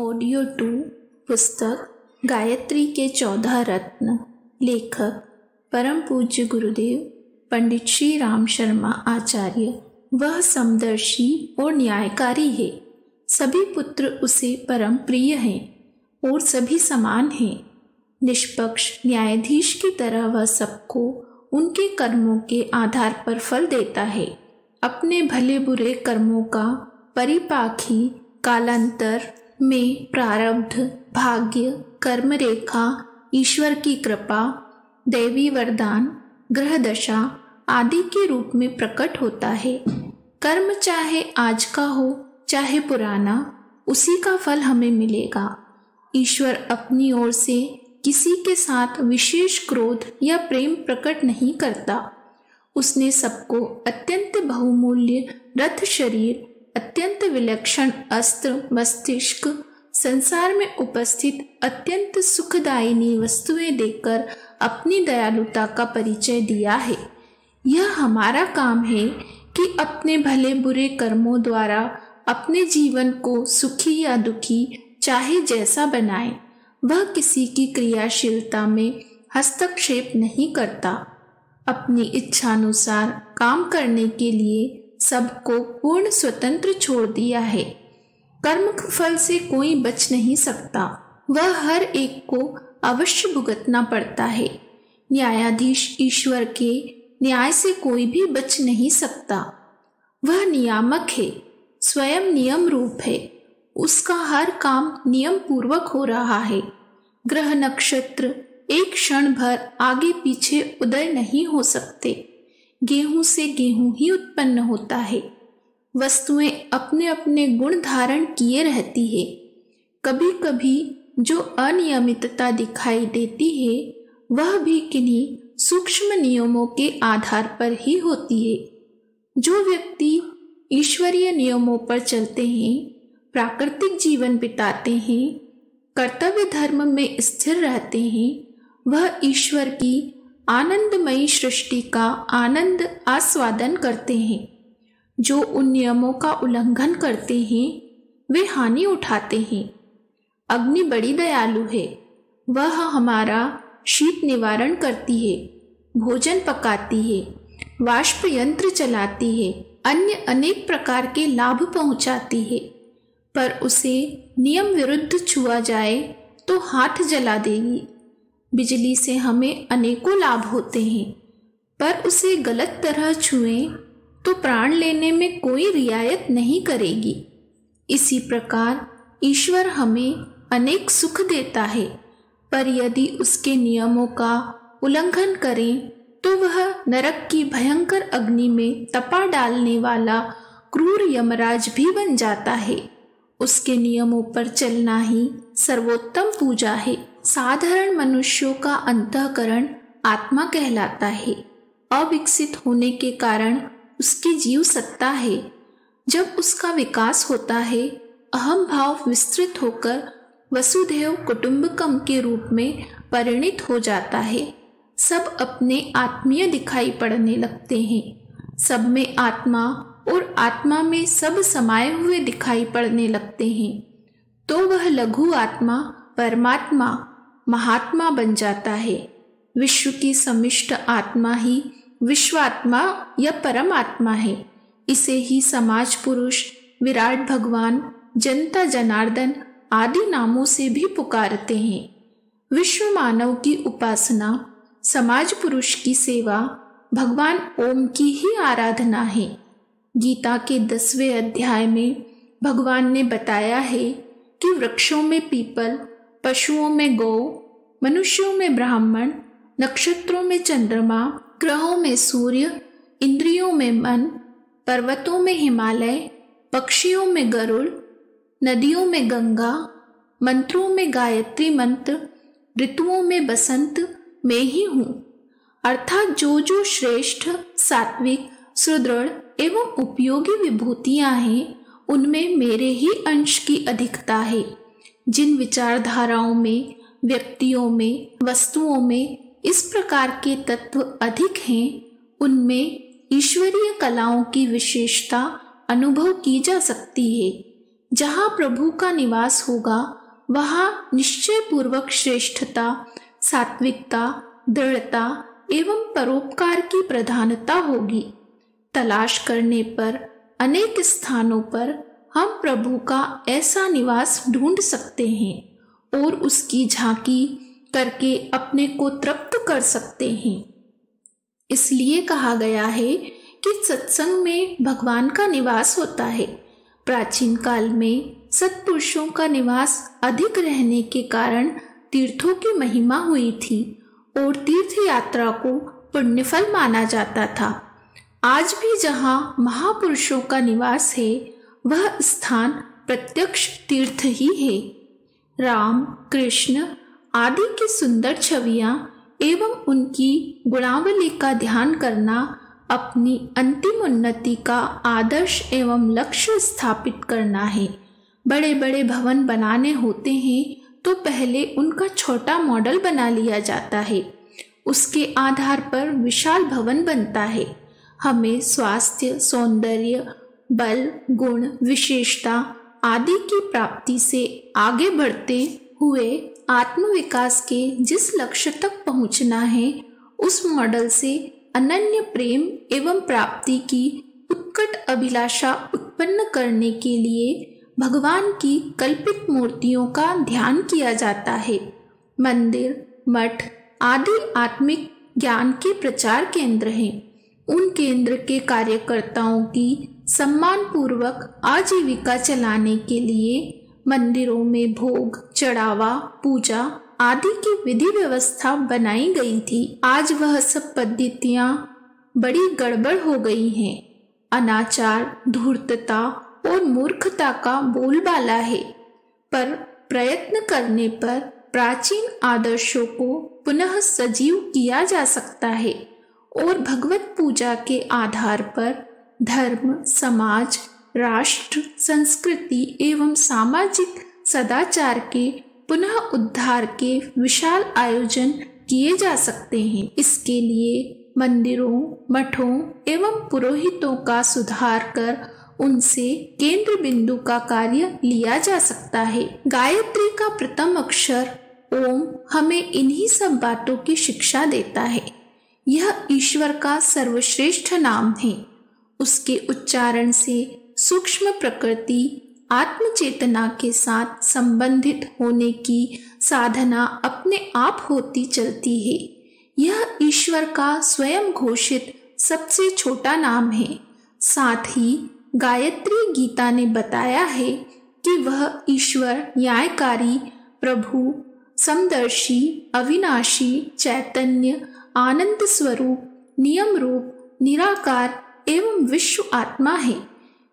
Audio 2 पुस्तक गायत्री के 14 रत्न। लेखक परम पूज्य गुरुदेव पंडित श्री राम शर्मा आचार्य। वह समदर्शी और न्यायकारी है। सभी पुत्र उसे परम प्रिय हैं और सभी समान हैं। निष्पक्ष न्यायाधीश की तरह वह सबको उनके कर्मों के आधार पर फल देता है। अपने भले बुरे कर्मों का परिपाक ही कालांतर में प्रारब्ध, भाग्य, कर्म रेखा, ईश्वर की कृपा, दैवी वरदान, ग्रह दशा आदि के रूप में प्रकट होता है। कर्म चाहे आज का हो चाहे पुराना, उसी का फल हमें मिलेगा। ईश्वर अपनी ओर से किसी के साथ विशेष क्रोध या प्रेम प्रकट नहीं करता। उसने सबको अत्यंत बहुमूल्य रथ शरीर, अत्यंत विलक्षण अस्त्र मस्तिष्क, संसार में उपस्थित अत्यंत सुखदायिनी वस्तुएं देकर अपनी दयालुता का परिचय दिया है। यह हमारा काम है कि अपने भले बुरे कर्मों द्वारा अपने जीवन को सुखी या दुखी चाहे जैसा बनाएं। वह किसी की क्रियाशीलता में हस्तक्षेप नहीं करता। अपनी इच्छानुसार काम करने के लिए सबको पूर्ण स्वतंत्र छोड़ दिया है। कर्म फल से कोई बच नहीं सकता। वह हर एक को अवश्य भुगतना पड़ता है। न्यायाधीश ईश्वर के न्याय से कोई भी बच नहीं सकता। वह नियामक है, स्वयं नियम रूप है। उसका हर काम नियम पूर्वक हो रहा है। ग्रह नक्षत्र एक क्षण भर आगे पीछे उदय नहीं हो सकते। गेहूं से गेहूं ही उत्पन्न होता है। वस्तुएं अपने अपने गुण धारण किए रहती है। कभी कभी जो अनियमितता दिखाई देती है वह भी किन्हीं सूक्ष्म नियमों के आधार पर ही होती है। जो व्यक्ति ईश्वरीय नियमों पर चलते हैं, प्राकृतिक जीवन बिताते हैं, कर्तव्य धर्म में स्थिर रहते हैं, वह ईश्वर की आनंदमयी सृष्टि का आनंद आस्वादन करते हैं। जो उन नियमों का उल्लंघन करते हैं वे हानि उठाते हैं। अग्नि बड़ी दयालु है। वह हमारा शीत निवारण करती है, भोजन पकाती है, वाष्प यंत्र चलाती है, अन्य अनेक प्रकार के लाभ पहुंचाती है। पर उसे नियम विरुद्ध छुआ जाए तो हाथ जला देगी। बिजली से हमें अनेकों लाभ होते हैं, पर उसे गलत तरह छुएं तो प्राण लेने में कोई रियायत नहीं करेगी। इसी प्रकार ईश्वर हमें अनेक सुख देता है, पर यदि उसके नियमों का उल्लंघन करें तो वह नरक की भयंकर अग्नि में तपा डालने वाला क्रूर यमराज भी बन जाता है। उसके नियमों पर चलना ही सर्वोत्तम पूजा है। साधारण मनुष्यों का अंतःकरण आत्मा कहलाता है। अविकसित होने के कारण उसकी जीव सत्ता है। जब उसका विकास होता है, अहम भाव विस्तृत होकर वसुधैव कुटुंबकम के रूप में परिणित हो जाता है। सब अपने आत्मीय दिखाई पड़ने लगते हैं। सब में आत्मा और आत्मा में सब समाये हुए दिखाई पड़ने लगते हैं। तो वह लघु आत्मा परमात्मा महात्मा बन जाता है। विश्व की समिष्ट आत्मा ही विश्वात्मा या परमात्मा है। इसे ही समाज पुरुष, विराट भगवान, जनता जनार्दन आदि नामों से भी पुकारते हैं। विश्व मानव की उपासना, समाज पुरुष की सेवा, भगवान ओम की ही आराधना है। गीता के 10वें अध्याय में भगवान ने बताया है कि वृक्षों में पीपल, पशुओं में गौ, मनुष्यों में ब्राह्मण, नक्षत्रों में चंद्रमा, ग्रहों में सूर्य, इंद्रियों में मन, पर्वतों में हिमालय, पक्षियों में गरुड़, नदियों में गंगा, मंत्रों में गायत्री मंत्र, ऋतुओं में बसंत मैं ही हूँ। अर्थात जो जो श्रेष्ठ, सात्विक, सुदृढ़ एवं उपयोगी विभूतियां हैं, उनमें मेरे ही अंश की अधिकता है। जिन विचारधाराओं में, व्यक्तियों में, वस्तुओं में इस प्रकार के तत्व अधिक हैं, उनमें ईश्वरीय कलाओं की विशेषता अनुभव की जा सकती है। जहाँ प्रभु का निवास होगा वहाँ निश्चय पूर्वक श्रेष्ठता, सात्विकता, दृढ़ता एवं परोपकार की प्रधानता होगी। तलाश करने पर अनेक स्थानों पर हम प्रभु का ऐसा निवास ढूंढ सकते हैं और उसकी झांकी करके अपने को तृप्त कर सकते हैं। इसलिए कहा गया है कि सत्संग में भगवान का निवास होता है। प्राचीन काल में सत्पुरुषों का निवास अधिक रहने के कारण तीर्थों की महिमा हुई थी और तीर्थ यात्रा को पुण्यफल माना जाता था। आज भी जहाँ महापुरुषों का निवास है वह स्थान प्रत्यक्ष तीर्थ ही है। राम, कृष्ण आदि की सुंदर छवियाँ एवं उनकी गुणावली का ध्यान करना अपनी अंतिम उन्नति का आदर्श एवं लक्ष्य स्थापित करना है। बड़े बड़े भवन बनाने होते हैं तो पहले उनका छोटा मॉडल बना लिया जाता है, उसके आधार पर विशाल भवन बनता है। हमें स्वास्थ्य, सौंदर्य, बल, गुण, विशेषता आदि की प्राप्ति से आगे बढ़ते हुए आत्मविकास के जिस लक्ष्य तक पहुंचना है उस मॉडल से अनन्य प्रेम एवं प्राप्ति की उत्कट अभिलाषा उत्पन्न करने के लिए भगवान की कल्पित मूर्तियों का ध्यान किया जाता है। मंदिर, मठ आदि आत्मिक ज्ञान के प्रचार केंद्र हैं। उन केंद्र के कार्यकर्ताओं की सम्मान पूर्वक आजीविका चलाने के लिए मंदिरों में भोग, चढ़ावा, पूजा आदि की विधि व्यवस्था बनाई गई थी। आज वह सब पद्धतियाँ बड़ी गड़बड़ हो गई हैं। अनाचार, धूर्तता और मूर्खता का बोलबाला है, पर प्रयत्न करने पर प्राचीन आदर्शों को पुनः सजीव किया जा सकता है और भगवत पूजा के आधार पर धर्म, समाज, राष्ट्र, संस्कृति एवं सामाजिक सदाचार के पुनः उद्धार के विशाल आयोजन किए जा सकते हैं। इसके लिए मंदिरों, मठों एवं पुरोहितों का सुधार कर उनसे केंद्र बिंदु का कार्य लिया जा सकता है। गायत्री का प्रथम अक्षर ओम हमें इन्हीं सब बातों की शिक्षा देता है। यह ईश्वर का सर्वश्रेष्ठ नाम है। उसके उच्चारण से सूक्ष्म प्रकृति आत्म चेतना के साथ संबंधित होने की साधना अपने आप होती चलती है। यह ईश्वर का स्वयं घोषित सबसे छोटा नाम है। साथ ही गायत्री गीता ने बताया है कि वह ईश्वर न्यायकारी, प्रभु, समदर्शी, अविनाशी, चैतन्य, आनंद स्वरूप, नियम रूप, निराकार एवं विश्व आत्मा है।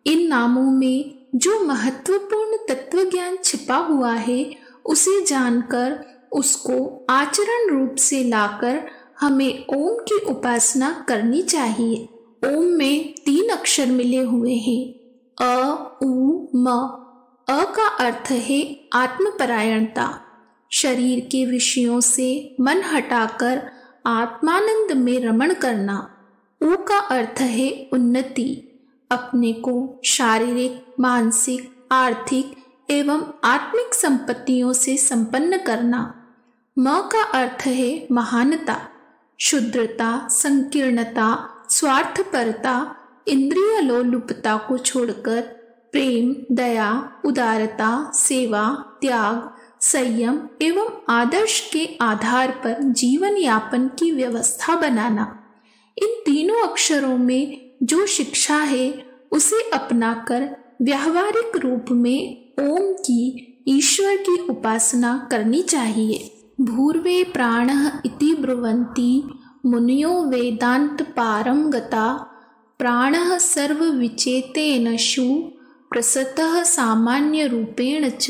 इन नामों में जो महत्वपूर्ण तत्व ज्ञान छिपा हुआ है उसे जानकर उसको आचरण रूप से लाकर हमें ओम की उपासना करनी चाहिए। ओम में 3 अक्षर मिले हुए हैं, अ, उ, म। अ का अर्थ है आत्मपरायणता, शरीर के विषयों से मन हटाकर आत्मानंद में रमण करना। उ का अर्थ है उन्नति, अपने को शारीरिक, मानसिक, आर्थिक एवं आत्मिक संपत्तियों से संपन्न करना। म का अर्थ है महानता, शुद्रता, संकीर्णता, स्वार्थपरता, इंद्रिय लोलुपता को छोड़कर प्रेम, दया, उदारता, सेवा, त्याग, संयम एवं आदर्श के आधार पर जीवन यापन की व्यवस्था बनाना। इन तीनों अक्षरों में जो शिक्षा है उसे अपनाकर व्यावहारिक रूप में ओम की, ईश्वर की उपासना करनी चाहिए। भूर्वे प्राणः इति ब्रुवन्ति मुनयो वेदांत पारं गता, प्राणः सर्वविचेतेनषु प्रसतः सामान्य रूपेण च,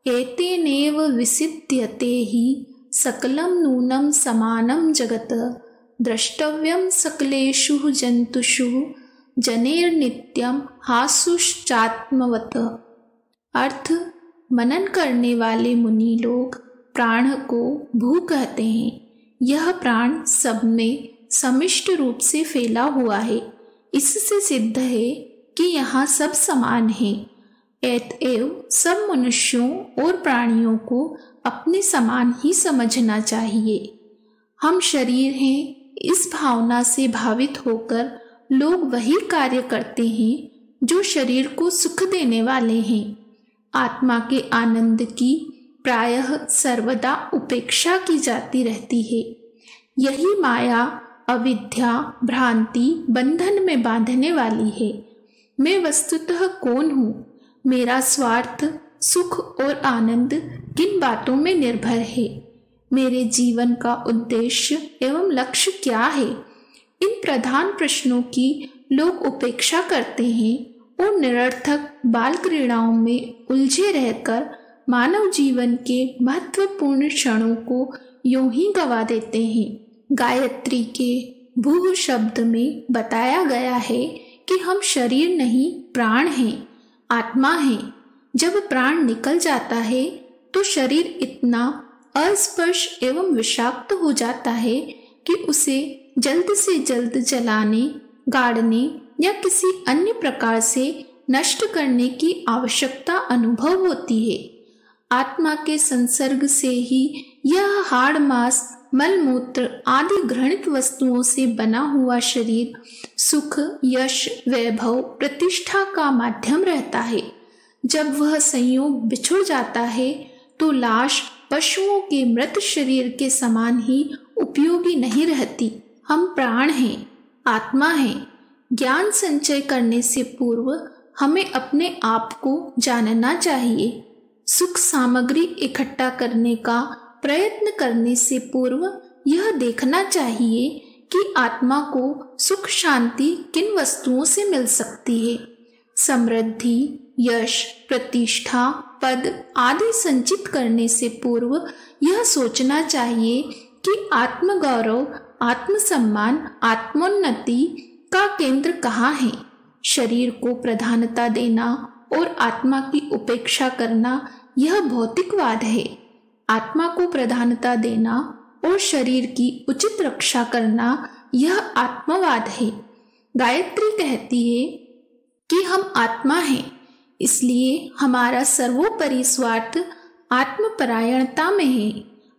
एतेनेव विसिद्ध्यते हि सकलं नूनं समानं जगत्, द्रष्टव्यं सकलेषु जंतुषु जनेर्नित्यं हासुश्चात्मवत्। अर्थ, मनन करने वाले मुनि लोग प्राण को भू कहते हैं। यह प्राण सब में समिष्ट रूप से फैला हुआ है। इससे सिद्ध है कि यहाँ सब समान है। अतएव सब मनुष्यों और प्राणियों को अपने समान ही समझना चाहिए। हम शरीर हैं, इस भावना से भावित होकर लोग वही कार्य करते हैं जो शरीर को सुख देने वाले हैं। आत्मा के आनंद की प्रायः सर्वदा उपेक्षा की जाती रहती है। यही माया, अविद्या, भ्रांति बंधन में बांधने वाली है। मैं वस्तुतः कौन हूँ? मेरा स्वार्थ, सुख और आनंद किन बातों में निर्भर है? मेरे जीवन का उद्देश्य एवं लक्ष्य क्या है? इन प्रधान प्रश्नों की लोग उपेक्षा करते हैं और निरर्थक बाल क्रीड़ाओं में उलझे रहकर मानव जीवन के महत्वपूर्ण क्षणों को यूं ही गवा देते हैं। गायत्री के भूः शब्द में बताया गया है कि हम शरीर नहीं, प्राण हैं, आत्मा हैं। जब प्राण निकल जाता है तो शरीर इतना अस्पर्श एवं विषाक्त हो जाता है कि उसे जल्द से जल्द जलाने, गाड़ने या किसी अन्य प्रकार से नष्ट करने की आवश्यकता अनुभव होती है। आत्मा के संसर्ग से ही यह हाड़, मांस, मलमूत्र आदि घृणित वस्तुओं से बना हुआ शरीर सुख, यश, वैभव, प्रतिष्ठा का माध्यम रहता है। जब वह संयोग बिछुड़ जाता है तो लाश पशुओं के मृत शरीर के समान ही उपयोगी नहीं रहती। हम प्राण हैं, आत्मा हैं। ज्ञान संचय करने से पूर्व हमें अपने आप को जानना चाहिए। सुख सामग्री इकट्ठा करने का प्रयत्न करने से पूर्व यह देखना चाहिए कि आत्मा को सुख शांति किन वस्तुओं से मिल सकती है। समृद्धि, यश, प्रतिष्ठा, पद आदि संचित करने से पूर्व यह सोचना चाहिए कि आत्मगौरव, आत्मसम्मान, आत्मोन्नति का केंद्र कहाँ है। शरीर को प्रधानता देना और आत्मा की उपेक्षा करना यह भौतिकवाद है। आत्मा को प्रधानता देना और शरीर की उचित रक्षा करना यह आत्मवाद है। गायत्री कहती है कि हम आत्मा हैं, इसलिए हमारा सर्वोपरि स्वार्थ आत्मपरायणता में है।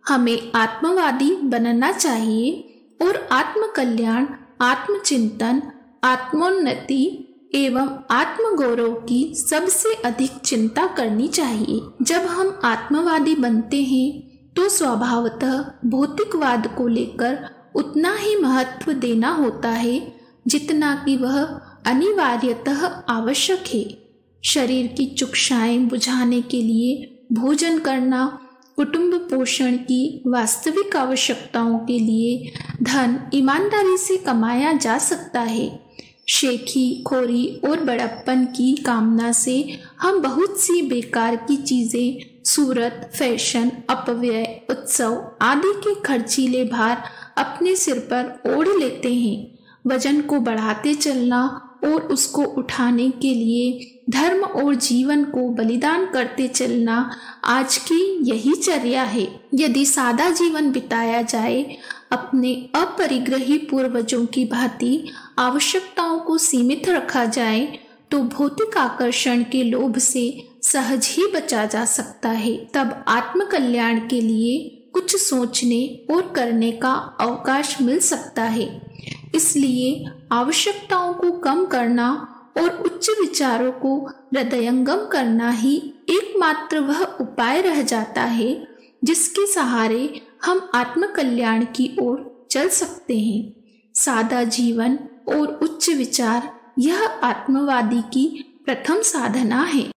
हमें आत्मवादी बनना चाहिए और आत्मकल्याण, आत्मचिंतन, आत्मोन्नति एवं आत्मगौरव की सबसे अधिक चिंता करनी चाहिए। जब हम आत्मवादी बनते हैं तो स्वभावतः भौतिकवाद को लेकर उतना ही महत्व देना होता है जितना कि वह अनिवार्यतः आवश्यक है। शरीर की चुक्षाएं बुझाने के लिए भोजन करना, कुटुंब पोषण की वास्तविक आवश्यकताओं के लिए धन ईमानदारी से कमाया जा सकता है। शेखी, खोरी और बड़प्पन की कामना से हम बहुत सी बेकार की चीजें, सूरत, फैशन, अपव्यय, उत्सव आदि के खर्चीले भार अपने सिर पर ओढ़ लेते हैं। वजन को बढ़ाते चलना और उसको उठाने के लिए धर्म और जीवन को बलिदान करते चलना आज की यही चर्या है। यदि सादा जीवन बिताया जाए, अपने अपरिग्रही पूर्वजों की भांति आवश्यकताओं को सीमित रखा जाए, तो भौतिक आकर्षण के लोभ से सहज ही बचा जा सकता है। तब आत्मकल्याण के लिए कुछ सोचने और करने का अवकाश मिल सकता है। इसलिए आवश्यकताओं को कम करना और उच्च विचारों को हृदयंगम करना ही एकमात्र वह उपाय रह जाता है जिसके सहारे हम आत्मकल्याण की ओर चल सकते हैं। सादा जीवन और उच्च विचार यह आत्मवादी की प्रथम साधना है।